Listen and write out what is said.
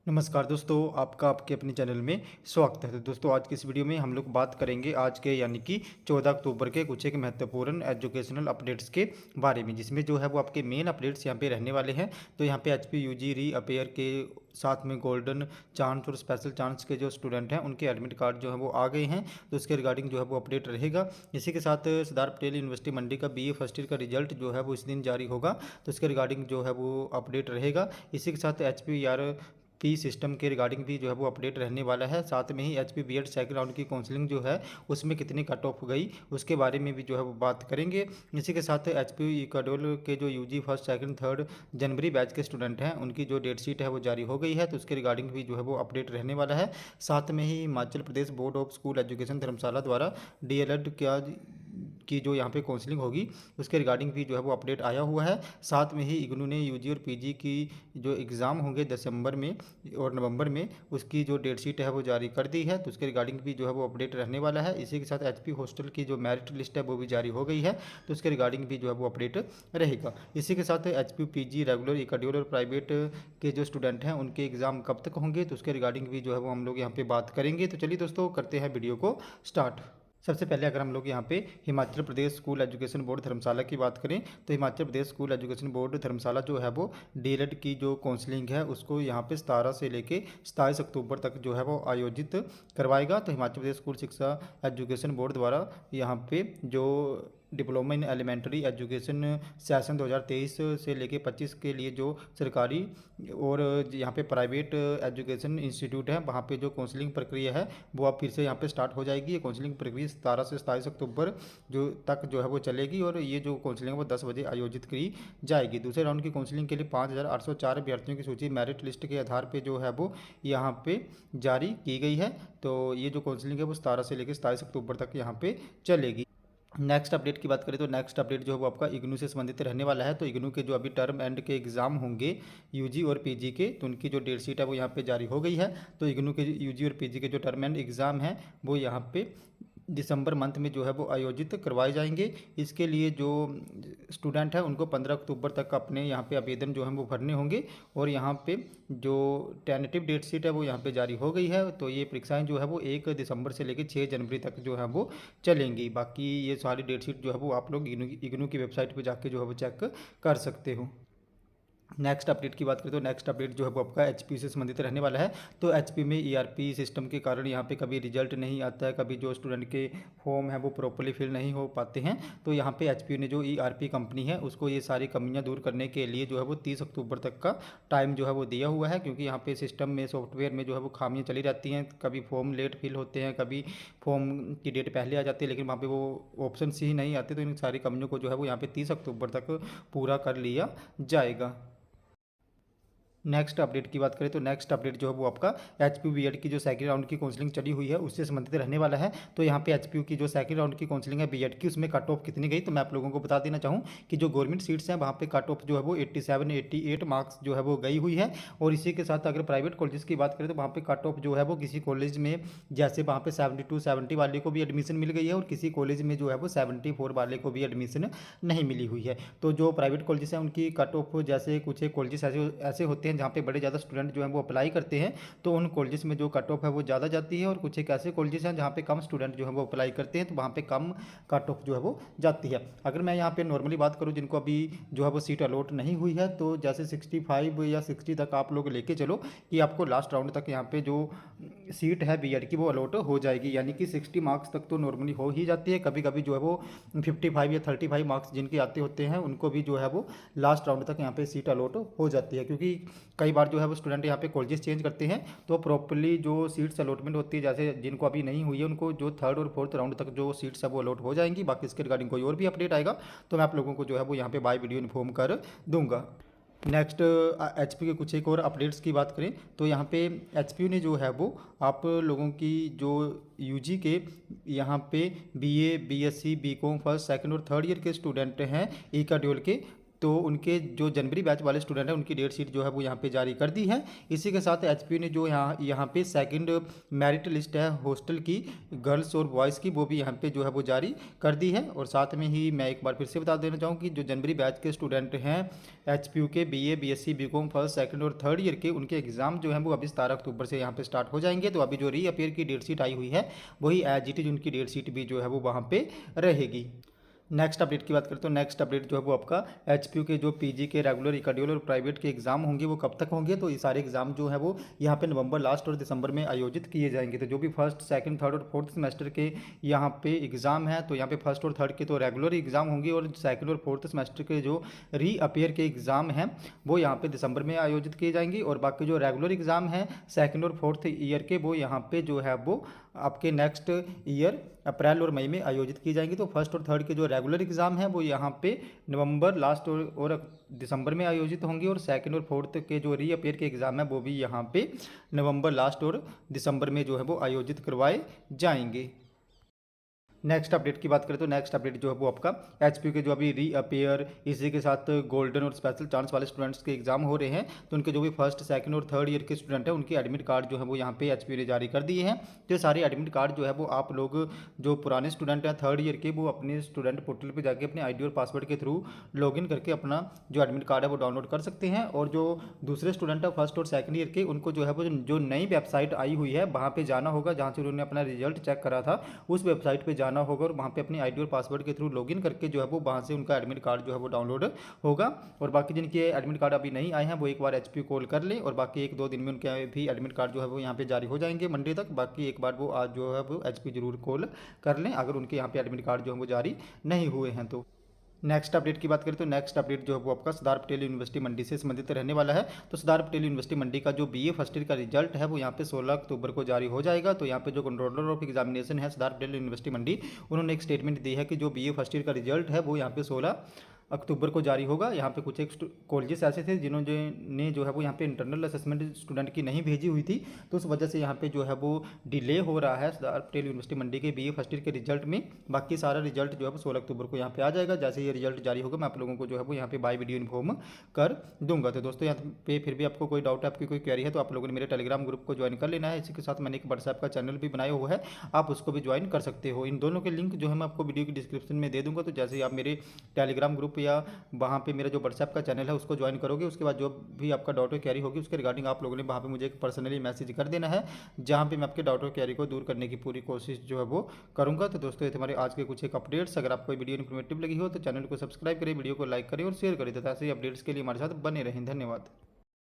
नमस्कार दोस्तों, आपका आपके अपने चैनल में स्वागत है। तो दोस्तों, आज की इस वीडियो में हम लोग बात करेंगे आज के यानी कि 14 अक्टूबर के कुछ एक महत्वपूर्ण एजुकेशनल अपडेट्स के बारे में, जिसमें जो है वो आपके मेन अपडेट्स यहाँ पे रहने वाले हैं। तो यहाँ पे एचपी यूजी री अपेयर के साथ में गोल्डन चांस और स्पेशल चांस के जो स्टूडेंट हैं उनके एडमिट कार्ड जो है वो आ गए हैं, तो उसके रिगार्डिंग जो है वो अपडेट रहेगा। इसी के साथ सरदार पटेल यूनिवर्सिटी मंडी का बीए फर्स्ट ईयर का रिजल्ट जो है वो इस दिन जारी होगा, तो उसके रिगार्डिंग जो है वो अपडेट रहेगा। इसी के साथ एचपी यार पी सिस्टम के रिगार्डिंग भी जो है वो अपडेट रहने वाला है। साथ में ही एचपी बीएड सेकंड राउंड की काउंसलिंग जो है उसमें कितनी कट ऑफ गई उसके बारे में भी जो है वो बात करेंगे। इसी के साथ एचपी इक्वाडोर के जो यूजी फर्स्ट सेकंड थर्ड जनवरी बैच के स्टूडेंट हैं उनकी जो डेट शीट है वो जारी हो गई है, तो उसके रिगार्डिंग भी जो है वो अपडेट रहने वाला है। साथ में ही Himachal Pradesh board of school education धर्मशाला द्वारा डीएलएड क्या की जो यहाँ पे काउंसलिंग होगी उसके रिगार्डिंग भी जो है वो अपडेट आया हुआ है। साथ में ही इग्नू ने यूजी और पीजी की जो एग्ज़ाम होंगे दिसंबर में और नवंबर में उसकी जो डेट शीट है वो जारी कर दी है, तो उसके रिगार्डिंग भी जो है वो अपडेट रहने वाला है। इसी के साथ एचपी हॉस्टल की जो मेरिट लिस्ट है वो भी जारी हो गई है, तो उसके रिगार्डिंग भी जो है वो अपडेट रहेगा। इसी के साथ एचपी पीजी रेगुलर इक्वाडोर और प्राइवेट के जो स्टूडेंट हैं उनके एग्ज़ाम कब तक होंगे, तो उसके रिगार्डिंग भी जो है वो हम लोग यहाँ पे बात करेंगे। तो चलिए दोस्तों, करते हैं वीडियो को स्टार्ट। सबसे पहले अगर हम लोग यहाँ पे Himachal Pradesh school education board धर्मशाला की बात करें, तो Himachal Pradesh school education board धर्मशाला जो है वो डीएलएड की जो काउंसलिंग है उसको यहाँ पे 17 से लेके 27 अक्टूबर तक जो है वो आयोजित करवाएगा। तो हिमाचल प्रदेश स्कूल शिक्षा एजुकेशन बोर्ड द्वारा यहाँ पे जो diploma in elementary education session 2023 से लेके 25 के लिए जो सरकारी और यहाँ पे प्राइवेट एजुकेशन इंस्टीट्यूट है वहाँ पे जो काउंसलिंग प्रक्रिया है वो अब फिर से यहाँ पे स्टार्ट हो जाएगी। ये काउंसलिंग प्रक्रिया 17 से 27 अक्टूबर जो तक जो है वो चलेगी और ये जो काउंसलिंग है वो 10 बजे आयोजित की जाएगी। दूसरे राउंड की काउंसलिंग के लिए 5804 अभ्यर्थियों की सूची मेरिट लिस्ट के आधार पर जो है वो यहाँ पे जारी की गई है। तो ये जो काउंसलिंग है वो 17 से लेकर 27 अक्टूबर तक यहाँ पे चलेगी। नेक्स्ट अपडेट की बात करें तो नेक्स्ट अपडेट जो है वो आपका इग्नू से संबंधित रहने वाला है। तो इग्नू के जो अभी टर्म एंड के एग्ज़ाम होंगे यूजी और पीजी के, तो उनकी जो डेट शीट है वो यहाँ पे जारी हो गई है। तो इग्नू के यूजी और पीजी के जो टर्म एंड एग्ज़ाम हैं वो यहाँ पे दिसंबर मंथ में जो है वो आयोजित करवाए जाएंगे। इसके लिए जो स्टूडेंट हैं उनको 15 अक्टूबर तक अपने यहाँ पे आवेदन जो है वो भरने होंगे और यहाँ पे जो टेंटेटिव डेट शीट है वो यहाँ पे जारी हो गई है। तो ये परीक्षाएं जो है वो 1 दिसंबर से लेकर 6 जनवरी तक जो है वो चलेंगी। बाकी ये सारी डेट शीट जो है वो आप लोग इग्नू की वेबसाइट पर जाके जो है वो चेक कर सकते हो। नेक्स्ट अपडेट की बात करें तो नेक्स्ट अपडेट जो है वो आपका एचपी से संबंधित रहने वाला है। तो एचपी में ईआरपी सिस्टम के कारण यहाँ पे कभी रिजल्ट नहीं आता है, कभी जो स्टूडेंट के फॉर्म है वो प्रॉपरली फिल नहीं हो पाते हैं। तो यहाँ पे एचपी ने जो ईआरपी कंपनी है उसको ये सारी कमियाँ दूर करने के लिए जो है वो 30 अक्टूबर तक का टाइम जो है वो दिया हुआ है, क्योंकि यहाँ पे सिस्टम में सॉफ्टवेयर में जो है वो खामियाँ चली रहती हैं। कभी फॉर्म लेट फिल होते हैं, कभी फॉर्म की डेट पहले आ जाती है लेकिन वहाँ पर वो ऑप्शन ही नहीं आते। तो इन सारी कमियों को जो है वो यहाँ पे 30 अक्टूबर तक पूरा कर लिया जाएगा। नेक्स्ट अपडेट की बात करें तो नेक्स्ट अपडेट जो है वो आपका एचपी बीएड की जो सेकंड राउंड की काउंसलिंग चली हुई है उससे संबंधित रहने वाला है। तो यहाँ पे एचपी की जो सेकंड राउंड की काउंसलिंग है बीएड की उसमें कट ऑफ कितनी गई, तो मैं आप लोगों को बता देना चाहूँ कि जो गवर्नमेंट सीट्स हैं वहाँ पे कट ऑफ जो है वो 87 88 मार्क्स जो है वो गई हुई है। और इसी के साथ अगर प्राइवेट कॉलेज की बात करें तो वहाँ पे कट ऑफ जो है वो किसी कॉलेज में जैसे वहाँ पे 72 70 वाले को भी एडमिशन मिल गई है और किसी कॉलेज में जो है वो 74 वाले को भी एडमिशन नहीं मिली हुई है। तो जो प्राइवेट कॉलेजेस हैं उनकी कट ऑफ जैसे कुछ एक कॉलेजेस ऐसे ऐसे होते हैं जहाँ पे बड़े ज़्यादा स्टूडेंट जो है वो अप्लाई करते हैं, तो उन कॉलेजेस में जो कट ऑफ है वो ज़्यादा जाती है। और कुछ एक ऐसे कॉलेजेस हैं जहाँ पे कम स्टूडेंट जो है वो अप्लाई करते हैं, तो वहाँ पे कम कट ऑफ जो है वो जाती है। अगर मैं यहाँ पे नॉर्मली बात करूँ जिनको अभी जो है वो सीट अलॉट नहीं हुई है, तो जैसे 65 या 60 तक आप लोग लेके चलो कि आपको लास्ट राउंड तक यहाँ पे जो सीट है बीएड की वो अलॉट हो जाएगी। यानी कि 60 मार्क्स तक तो नॉर्मली हो ही जाती है, कभी कभी जो है वो 55 या 35 मार्क्स जिनके आते होते हैं उनको भी जो है वो लास्ट राउंड तक यहाँ पे सीट अलॉट हो जाती है। क्योंकि कई बार जो है वो स्टूडेंट यहाँ पे कॉलेजेस चेंज करते हैं तो प्रॉपर्ली जो सीट्स अलॉटमेंट होती है, जैसे जिनको अभी नहीं हुई है उनको जो थर्ड और फोर्थ राउंड तक जो सीट्स है वो अलॉट हो जाएंगी। बाकी इसके रिगार्डिंग कोई और भी अपडेट आएगा तो मैं आप लोगों को जो है वो यहाँ पे बाय वीडियो इन्फॉर्म कर दूंगा। नेक्स्ट एचपी के कुछ एक और अपडेट्स की बात करें तो यहाँ पे एचपी ने जो है वो आप लोगों की जो यूजी के यहाँ पे BA BSc BCom first second और थर्ड ईयर के स्टूडेंट हैं ई का ड्यूल के तो उनके जो जनवरी बैच वाले स्टूडेंट हैं उनकी डेट शीट जो है वो यहाँ पे जारी कर दी है। इसी के साथ एचपीयू ने जो यहाँ पे सेकंड मेरिट लिस्ट है हॉस्टल की गर्ल्स और बॉयज़ की, वो भी यहाँ पे जो है वो जारी कर दी है। और साथ में ही मैं एक बार फिर से बता देना चाहूँ कि जो जनवरी बैच के स्टूडेंट हैं एचपीयू के BA, BSc, BCom first, second और थर्ड ईयर के, उनके एग्जाम जो है वो अभी 17 अक्टूबर से यहाँ पे स्टार्ट हो जाएंगे। तो अभी जो रीअपेयर की डेट शीट आई हुई है वही एज इट इज उनकी डेट शीट भी जो है वो वहाँ पे रहेगी। नेक्स्ट अपडेट की बात करें तो नेक्स्ट अपडेट जो है वो आपका एचपीयू के जो पीजी के रेगुलर, इकाड्यूल और प्राइवेट के एग्जाम होंगे वो कब तक होंगे। तो ये सारे एग्जाम जो है वो यहाँ पे नवंबर लास्ट और दिसंबर में आयोजित किए जाएंगे। तो जो भी फर्स्ट, सेकंड, थर्ड और फोर्थ सेमेस्टर के यहाँ पे एग्जाम है, तो यहाँ पे फर्स्ट और थर्ड के तो रेगुलर एग्जाम होंगे और सेकंड और फोर्थ सेमेस्टर के जो रीअपेयर के एग्जाम हैं वो यहाँ पे दिसंबर में आयोजित किए जाएंगे। और बाकी जो रेगुलर एग्जाम हैं सेकंड और फोर्थ ईयर के, वो यहाँ पे जो है वो आपके नेक्स्ट ईयर अप्रैल और मई में आयोजित की जाएंगी। तो फर्स्ट और थर्ड के जो रेगुलर एग्जाम हैं वो यहाँ पे नवंबर लास्ट और दिसंबर में आयोजित होंगे और सेकंड और फोर्थ के जो रीअपेयर के एग्जाम है वो भी यहाँ पे नवंबर लास्ट और दिसंबर में जो है वो आयोजित करवाए जाएंगे। नेक्स्ट अपडेट की बात करें तो नेक्स्ट अपडेट जो है वो आपका एचपीयू के जो अभी रीअपेयर, इसी के साथ गोल्डन और स्पेशल चांस वाले स्टूडेंट्स के एग्जाम हो रहे हैं, तो उनके जो भी फर्स्ट, सेकंड और थर्ड ईयर के स्टूडेंट हैं उनके एडमिट कार्ड जो है वो यहाँ पे एचपीयू ने जारी कर दिए हैं। तो ये सारे एडमिट कार्ड जो है वो आप लोग जो पुराने स्टूडेंट हैं थर्ड ईयर के, वो अपने स्टूडेंट पोर्टल पर जाके अपने आईडी और पासवर्ड के थ्रू लॉगिन करके अपना जो एडमिट कार्ड है वो डाउनलोड कर सकते हैं। और जो दूसरे स्टूडेंट है फर्स्ट और सेकंड ईयर के, उनको जो है वो जो नई वेबसाइट आई हुई है वहाँ पे जाना होगा, जहाँ से उन्होंने अपना रिजल्ट चेक करा था उस वेबसाइट पे जाना होगा और वहाँ पे अपनी आईडी और पासवर्ड के थ्रू लॉगिन करके जो है वो वहाँ से उनका एडमिट कार्ड जो है वो डाउनलोड होगा। और बाकी जिनके एडमिट कार्ड अभी नहीं आए हैं वो एक बार एचपीयू कॉल कर लें और बाकी 1-2 दिन में उनके भी एडमिट कार्ड जो है वो यहाँ पे जारी हो जाएंगे मंडे तक। बाकी एक बार वो आज जो है वो एचपीयू जरूर कॉल कर लें अगर उनके यहाँ पे एडमिट कार्ड जो है वो जारी नहीं हुए हैं। तो नेक्स्ट अपडेट की बात करें तो नेक्स्ट अपडेट जो है वो आपका सरदार पटेल यूनिवर्सिटी मंडी से संबंधित रहने वाला है। तो सरदार पटेल यूनिवर्सिटी मंडी का जो बीए फर्स्ट ईयर का रिजल्ट है वो यहाँ पे 16 अक्टूबर को जारी हो जाएगा। तो यहाँ पे जो कंट्रोलर ऑफ एग्जामिनेशन है सरदार पटेल यूनिवर्सिटी मंडी, उन्होंने एक स्टेटमेंट दी है कि जो बीए फर्स्ट ईयर का रिजल्ट है वो यहाँ पे 16 अक्टूबर को जारी होगा। यहाँ पे कुछ एक कॉलेजेस ऐसे थे जिन्होंने जो है वो यहाँ पे इंटरनल असेसमेंट स्टूडेंट की नहीं भेजी हुई थी, तो उस वजह से यहाँ पे जो है वो डिले हो रहा है सरदार पटेल यूनिवर्सिटी मंडी के बीए फर्स्ट ईयर के रिजल्ट में। बाकी सारा रिजल्ट जो है वो 16 अक्टूबर को यहाँ पे आ जाएगा। जैसे ये रिजल्ट जारी होगा मैं आप लोगों को जो है वो यहाँ पे बाय वीडियो इन्फॉर्म कर दूंगा। तो दोस्तों यहाँ पे फिर भी आपको कोई डाउट है, आपकी कोई क्वेरी है, तो आप लोगों ने मेरे टेलीग्राम ग्रुप को ज्वाइन कर लेना है। इसी के साथ मैंने एक व्हाट्सएप का चैनल भी बनाया हुआ है, आप उसको भी ज्वाइन कर सकते हो। इन दोनों के लिंक जो है मैं आपको वीडियो की डिस्क्रिप्शन में दे दूंगा। तो जैसे ही आप मेरे टेलीग्राम ग्रुप या वहाँ पे मेरा जो व्हाट्सएप का चैनल है उसको ज्वाइन करोगे, उसके बाद जो भी आपका डाउट और क्वेरी होगी उसके रिगार्डिंग आप लोगों ने वहाँ पे मुझे एक पर्सनली मैसेज कर देना है, जहाँ पे मैं आपके डाउट और क्वेरी को दूर करने की पूरी कोशिश जो है वो करूँगा। तो दोस्तों ये हमारे आज के कुछ एक अपडेट्स, अगर आपको वीडियो इन्फॉर्मेटिव लगी हो तो चैनल को सब्सक्राइब करें, वीडियो को लाइक करें और शेयर करें तथा ऐसे अपडेट्स के लिए हमारे साथ बने रहें। धन्यवाद।